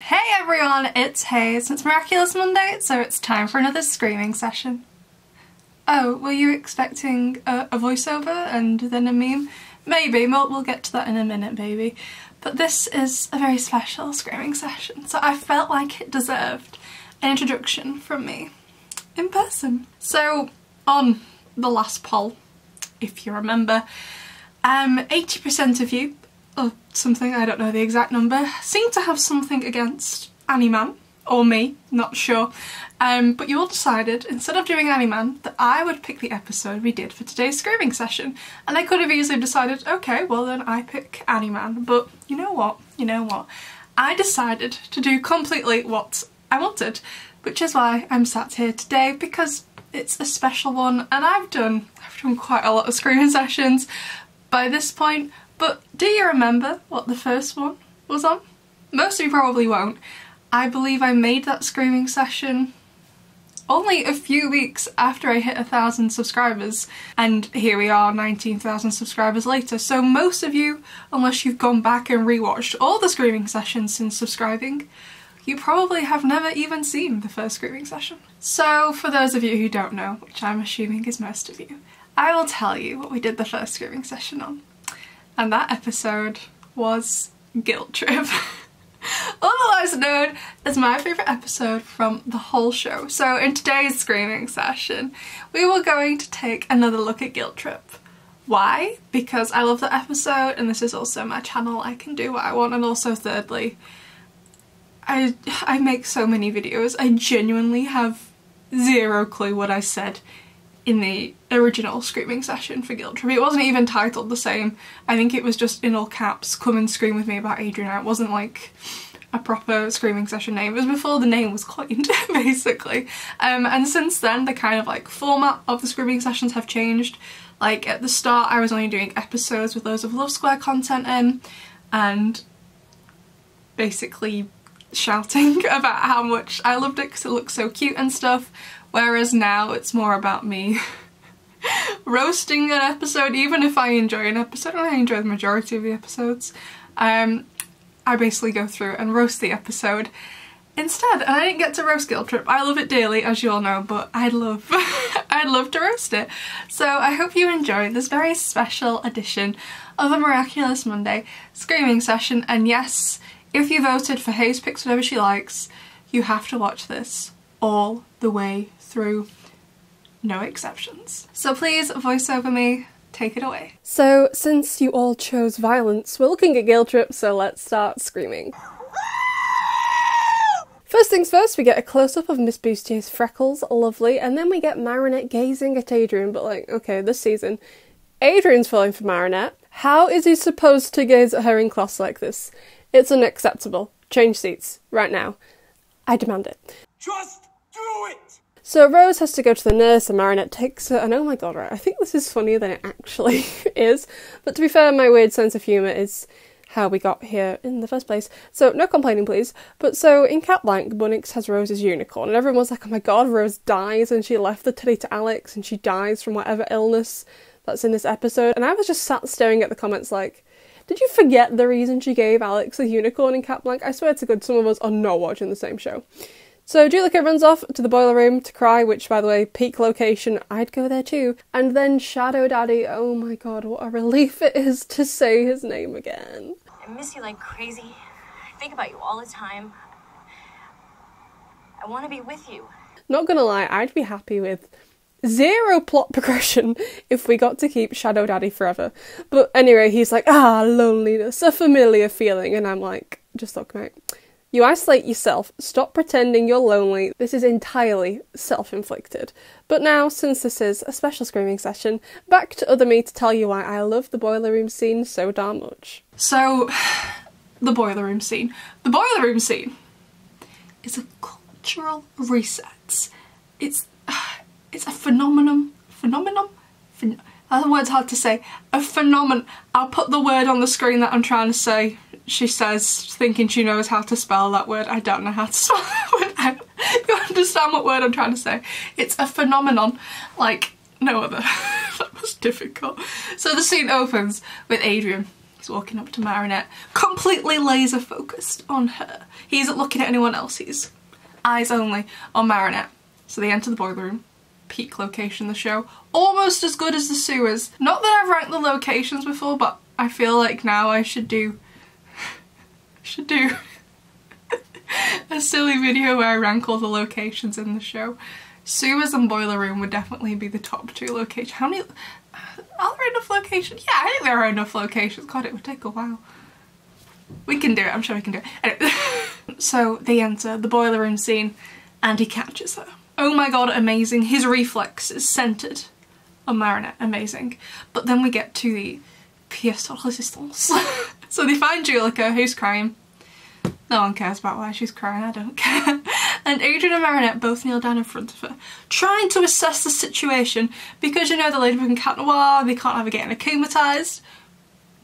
Hey everyone, it's Hayes. It's Miraculous Monday, so it's time for another screaming session. Oh, were you expecting a voiceover and then a meme? Maybe, we'll get to that in a minute, baby. But this is a very special screaming session, so I felt like it deserved an introduction from me in person. So, on the last poll, if you remember, 80% of you, or something, I don't know the exact number, seem to have something against Animan, or me, not sure. But you all decided, instead of doing Animan, that I would pick the episode we did for today's screaming session. And I could have easily decided, okay, well then I pick Animan. But you know what? I decided to do completely what I wanted, which is why I'm sat here today, because it's a special one, and I've done quite a lot of screaming sessions by this point. But do you remember what the first one was on? Most of you probably won't. I believe I made that screaming session only a few weeks after I hit 1,000 subscribers, and here we are 19,000 subscribers later. So most of you, unless you've gone back and rewatched all the screaming sessions since subscribing, you probably have never even seen the first screaming session. So for those of you who don't know, which I'm assuming is most of you, I will tell you what we did the first screaming session on. And that episode was Guiltrip, otherwise known as my favourite episode from the whole show. So in today's screaming session, we were going to take another look at Guiltrip. Why? Because I love the episode, and this is also my channel, I can do what I want, and also thirdly, I make so many videos, I genuinely have zero clue what I said in the original screaming session for Guiltrip. It wasn't even titled the same. I think it was just in all caps, "Come and scream with me about Adrian." It wasn't like a proper screaming session name. It was before the name was coined, basically. And since then, the kind of like format of the screaming sessions have changed. Like at the start, I was only doing episodes with loads of Love Square content in, and basically shouting about how much I loved it because it looked so cute and stuff. Whereas now it's more about me roasting an episode, even if I enjoy an episode, and I enjoy the majority of the episodes. I basically go through and roast the episode instead, and I didn't get to roast Guiltrip. I love it dearly, as you all know, but I'd love to roast it. So I hope you enjoy this very special edition of a Miraculous Monday screaming session, and yes, if you voted for Hayes Picks Whatever She Likes, you have to watch this all the way through, no exceptions. So please, voice over me, take it away. So since you all chose violence, we're looking at Guiltrip, so let's start screaming. First things first, we get a close-up of Miss Boostier's freckles, lovely, and then we get Marinette gazing at Adrian, but like, okay, this season, Adrian's falling for Marinette. How is he supposed to gaze at her in class like this? It's unacceptable. Change seats, right now. I demand it. Just do it! So Rose has to go to the nurse and Marinette takes her, and oh my god, right, I think this is funnier than it actually is. But to be fair, my weird sense of humour is how we got here in the first place. So no complaining please. But so in Cat Blanc, Bunnix has Rose's unicorn, and everyone was like, oh my god, Rose dies and she left the teddy to Alex and she dies from whatever illness that's in this episode. And I was just sat staring at the comments like, did you forget the reason she gave Alex a unicorn in Cat Blanc? I swear to God, some of us are not watching the same show. So Julika runs off to the boiler room to cry, which, by the way, peak location, I'd go there too. And then Shadow Daddy, oh my god, what a relief it is to say his name again. I miss you like crazy. I think about you all the time. I want to be with you. Not gonna lie, I'd be happy with zero plot progression if we got to keep Shadow Daddy forever. But anyway, he's like, loneliness, a familiar feeling, and I'm like, just look, mate. You isolate yourself, stop pretending you're lonely, this is entirely self-inflicted. But now, since this is a special screaming session, back to other me to tell you why I love the boiler room scene so darn much. So, the boiler room scene. The boiler room scene is a cultural reset. It's a phenomenon. That word's hard to say. A phenomenon. I'll put the word on the screen that I'm trying to say. She says, thinking she knows how to spell that word. I don't know how to spell that word. You understand what word I'm trying to say? It's a phenomenon like no other. That was difficult. So the scene opens with Adrian He's walking up to Marinette, completely laser focused on her. He isn't looking at anyone else, he's eyes only on Marinette. So they enter the boiler room. Peak location of the show. Almost as good as the sewers. Not that I've ranked the locations before, but I feel like now I should do a silly video where I rank all the locations in the show. Sewers and boiler room would definitely be the top 2 locations. How many? Are there enough locations? Yeah, I think there are enough locations. God, it would take a while. We can do it, I'm sure we can do it. Anyway. So they enter the boiler room scene and he catches her. Oh my god, amazing. His reflex is centered on Marinette, amazing. But then we get to the pièce de résistance. So they find Julica, who's crying. No one cares about why she's crying, I don't care. And Adrian and Marinette both kneel down in front of her, trying to assess the situation because, you know, the Ladybug and Cat Noir, they can't have her getting akumatized.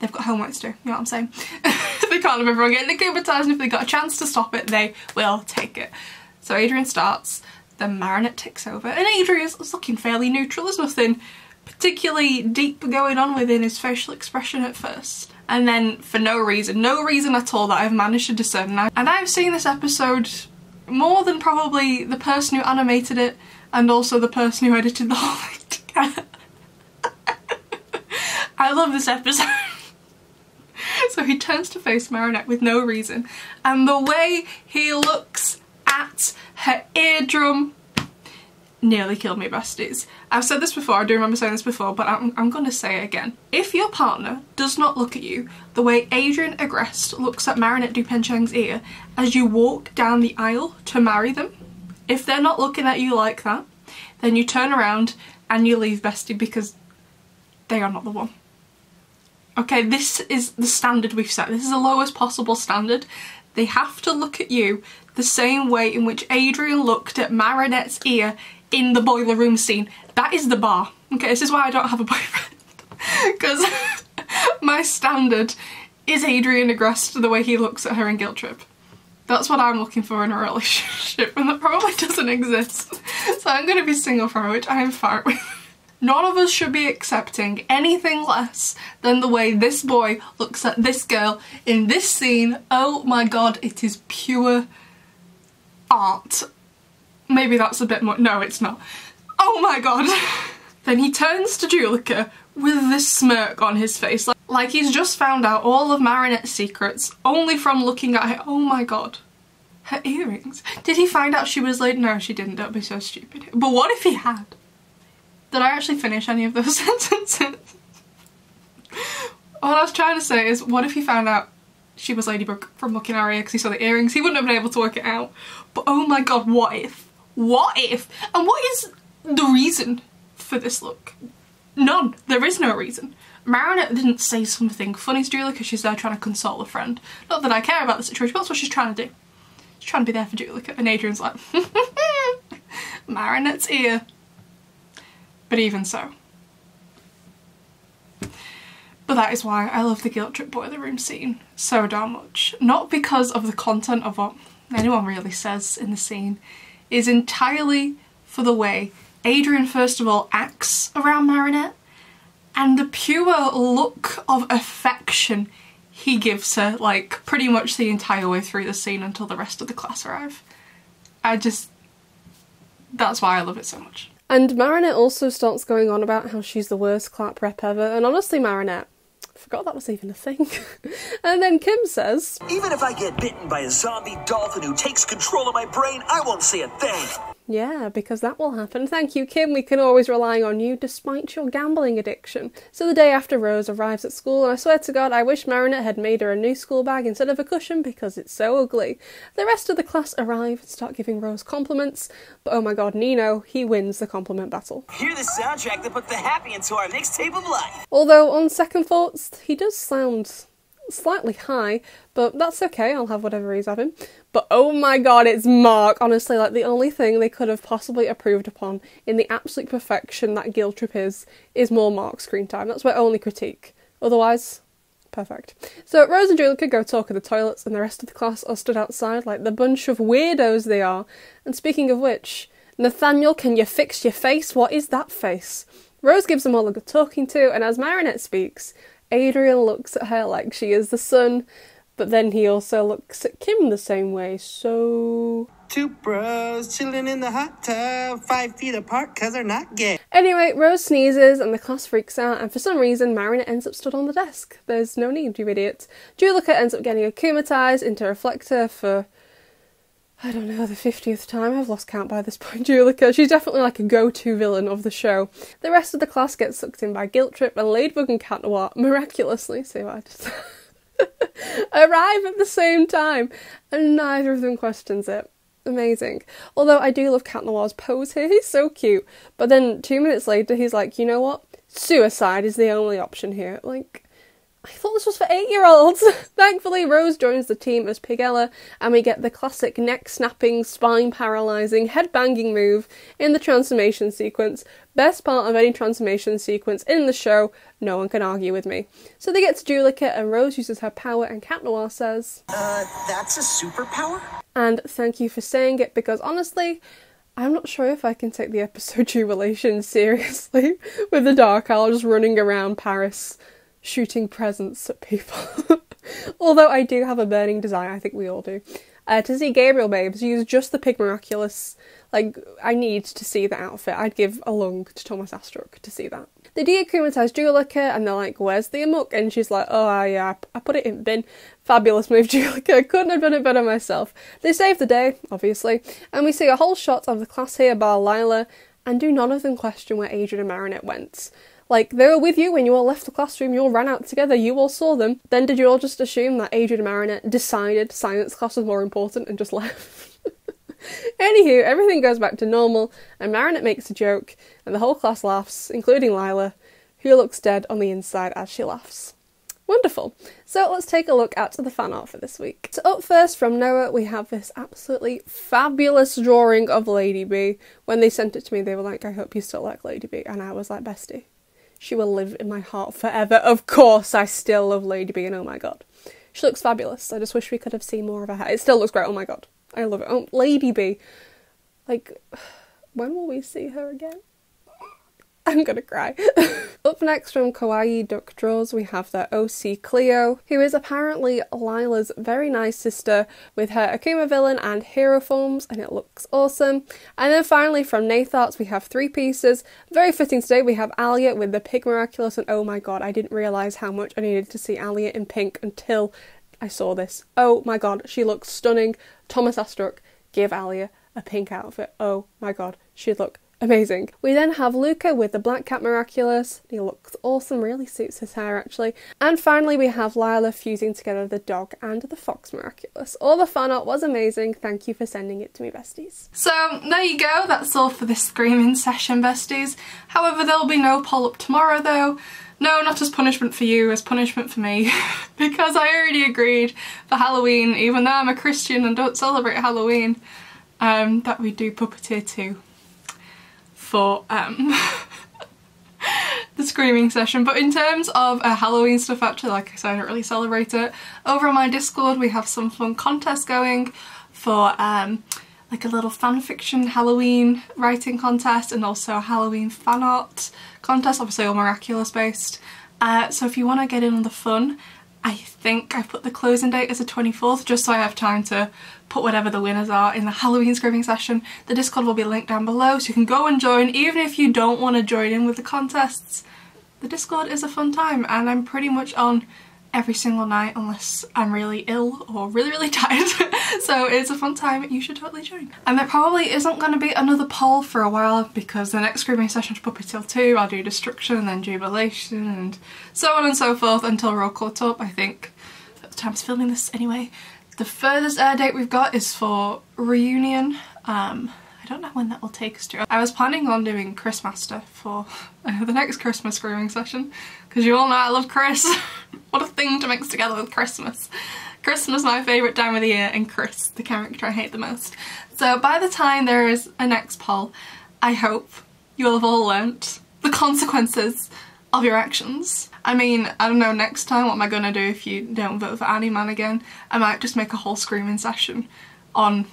They've got homework to do, you know what I'm saying? They can't have everyone getting akumatized, and if they got a chance to stop it, they will take it. So Adrian starts, then Marinette takes over, and Adrian's looking fairly neutral. There's nothing particularly deep going on within his facial expression at first. And then for no reason at all that I've managed to discern, and I've seen this episode more than probably the person who animated it and also the person who edited the whole thing together. I love this episode. So he turns to face Marinette with no reason, and the way he looks at her eardrum nearly killed me, besties. I've said this before, I do remember saying this before, but I'm gonna say it again. If your partner does not look at you the way Adrian Agreste looks at Marinette Dupenchang's ear as you walk down the aisle to marry them, if they're not looking at you like that, then you turn around and you leave, bestie, because they are not the one. Okay, this is the standard we've set. This is the lowest possible standard. They have to look at you the same way in which Adrian looked at Marinette's ear in the boiler room scene. That is the bar. Okay, this is why I don't have a boyfriend. Because my standard is Adrian Agreste the way he looks at her in Guiltrip. That's what I'm looking for in a relationship, and that probably doesn't exist. So I'm going to be single forever, which I am fine with. None of us should be accepting anything less than the way this boy looks at this girl in this scene. Oh my god, it is pure art. Maybe that's a bit more— no, it's not. Oh my god. Then he turns to Julica with this smirk on his face, like he's just found out all of Marinette's secrets only from looking at her. Oh my god. Her earrings. Did he find out she was late? No, she didn't. Don't be so stupid. But what if he had? Did I actually finish any of those sentences? What I was trying to say is, what if he found out she was Ladybug from looking at her ear because he saw the earrings? He wouldn't have been able to work it out. But oh my god, what if? What if? And what is the reason for this look? None. There is no reason. Marinette didn't say something funny to Julica because she's there trying to console a friend. Not that I care about the situation, but that's what she's trying to do. She's trying to be there for Julica. And Adrian's like, Marinette's ear. But even so. But that is why I love the Guiltrip boiler room scene so darn much. Not because of the content of what anyone really says in the scene, is entirely for the way Adrian first of all acts around Marinette and the pure look of affection he gives her, like pretty much the entire way through the scene until the rest of the class arrive. That's why I love it so much. And Marinette also starts going on about how she's the worst clap rep ever, and honestly, Marinette, I forgot that was even a thing. And then Kim says, even if I get bitten by a zombie dolphin who takes control of my brain, I won't say a thing. Yeah, because that will happen. Thank you, Kim. We can always rely on you despite your gambling addiction. So the day after Rose arrives at school, and I swear to God, I wish Marinette had made her a new school bag instead of a cushion because it's so ugly. The rest of the class arrive and start giving Rose compliments, but oh my god, Nino, he wins the compliment battle. Hear the soundtrack that put the happy into our mixtape of life. Although, on second thoughts, he does sound slightly high, but that's okay, I'll have whatever he's having. But oh my god, it's Mark. Honestly, like, the only thing they could have possibly improved upon in the absolute perfection that Guiltrip is more Mark screen time. That's my only critique. Otherwise, perfect. So Rose and Julica go talk in the toilets, and the rest of the class are stood outside like the bunch of weirdos they are. And speaking of which, Nathaniel, can you fix your face? What is that face? Rose gives them all a good talking to, and as Marinette speaks, Adrian looks at her like she is the sun, but then he also looks at Kim the same way, so... Two bros chilling in the hot tub, 5 feet apart cause they're not gay. Anyway, Rose sneezes and the class freaks out, and for some reason Marinette ends up stood on the desk. There's no need, you idiots. Juleka ends up getting akumatized into Reflector for... I don't know, the 50th time. I've lost count by this point, Juleka. She's definitely like a go-to villain of the show. The rest of the class gets sucked in by Guiltrip, and Ladybug and Cat Noir miraculously, see what I just arrive at the same time, and neither of them questions it. Amazing. Although I do love Cat Noir's pose here, he's so cute. But then 2 minutes later, he's like, you know what? Suicide is the only option here. Like... I thought this was for 8-year-olds! Thankfully, Rose joins the team as Pigella, and we get the classic neck-snapping, spine-paralysing, head-banging move in the transformation sequence. Best part of any transformation sequence in the show, no one can argue with me. So they get to Juleka, and Rose uses her power, and Cat Noir says... That's a superpower? And thank you for saying it, because honestly... I'm not sure if I can take the episode Jubilation seriously, with the Dark Owl just running around Paris... shooting presents at people. Although I do have a burning desire, I think we all do, to see Gabriel Babes use just the Pig Miraculous. Like, I need to see the outfit. I'd give a lung to Thomas Astruc to see that. They de-akumatize Juleka and they're like, where's the amok? And she's like, oh yeah, I put it in bin. Fabulous move, Juleka. Couldn't have done it better myself. They save the day, obviously, and we see a whole shot of the class here bar Lila, and do none of them question where Adrian and Marinette went. Like, they were with you when you all left the classroom, you all ran out together, you all saw them. Then did you all just assume that Adrian and Marinette decided science class was more important and just left? Anywho, everything goes back to normal, and Marinette makes a joke, and the whole class laughs, including Lila, who looks dead on the inside as she laughs. Wonderful. So let's take a look at the fan art for this week. So up first from Noah, we have this absolutely fabulous drawing of Lady B. When they sent it to me, they were like, I hope you still like Lady B, and I was like, bestie. She will live in my heart forever. Of course, I still love Lady B, and oh my god. She looks fabulous. I just wish we could have seen more of her hair. It still looks great, oh my god. I love it. Oh, Lady B. Like, when will we see her again? I'm gonna cry. Up next from Kawaii Duck Draws, we have the OC Cleo, who is apparently Lila's very nice sister with her Akuma villain and hero forms, and it looks awesome. And then finally from Natharts, we have 3 pieces. Very fitting today, we have Alia with the Pig Miraculous, and oh my god, I didn't realise how much I needed to see Alia in pink until I saw this. Oh my god, she looks stunning. Thomas Astruc, give Alia a pink outfit. Oh my god, she'd look amazing. We then have Luca with the Black Cat Miraculous. He looks awesome, really suits his hair actually. And finally we have Lila fusing together the dog and the fox Miraculous. All the fan art was amazing. Thank you for sending it to me, besties. So there you go, that's all for this screaming session, besties. However, there'll be no poll up tomorrow though. No, not as punishment for you, as punishment for me. Because I already agreed for Halloween, even though I'm a Christian and don't celebrate Halloween, that we do Puppeteer 2. For the screaming session. But in terms of Halloween stuff, actually, like I said, I don't really celebrate it. Over on my Discord we have some fun contests going for like a little fanfiction Halloween writing contest and also a Halloween fan art contest, obviously all Miraculous based. So if you want to get in on the fun, I think I put the closing date as the 24th just so I have time to put whatever the winners are in the Halloween screaming session. The Discord will be linked down below so you can go and join even if you don't want to join in with the contests. The Discord is a fun time and I'm pretty much on every single night unless I'm really ill or really tired. So it's a fun time, you should totally join. And there probably isn't going to be another poll for a while because the next screaming session is Puppeteer 2, I'll do Destruction and then Jubilation and so on and so forth until we're all caught up, I think. At the time of filming this anyway. The furthest air date we've got is for Reunion. I don't know when that will take us to. I was planning on doing Chris Master for the next Christmas screaming session because you all know I love Chris. What a thing to mix together with Christmas. Christmas, my favourite time of the year, and Chris, the character I hate the most. So by the time there is a next poll, I hope you'll have all learnt the consequences of your actions. I mean, I don't know, next time what am I gonna do if you don't vote for Annie Man again? I might just make a whole screaming session on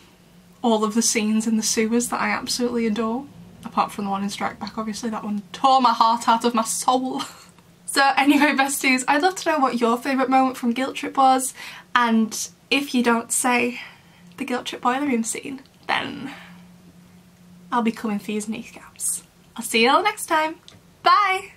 all of the scenes in the sewers that I absolutely adore. Apart from the one in Strike Back, obviously, that one tore my heart out of my soul. So anyway, besties, I'd love to know what your favourite moment from Guiltrip was, and if you don't say the Guiltrip boiler room scene, then I'll be coming for your kneecaps. I'll see you all next time. Bye!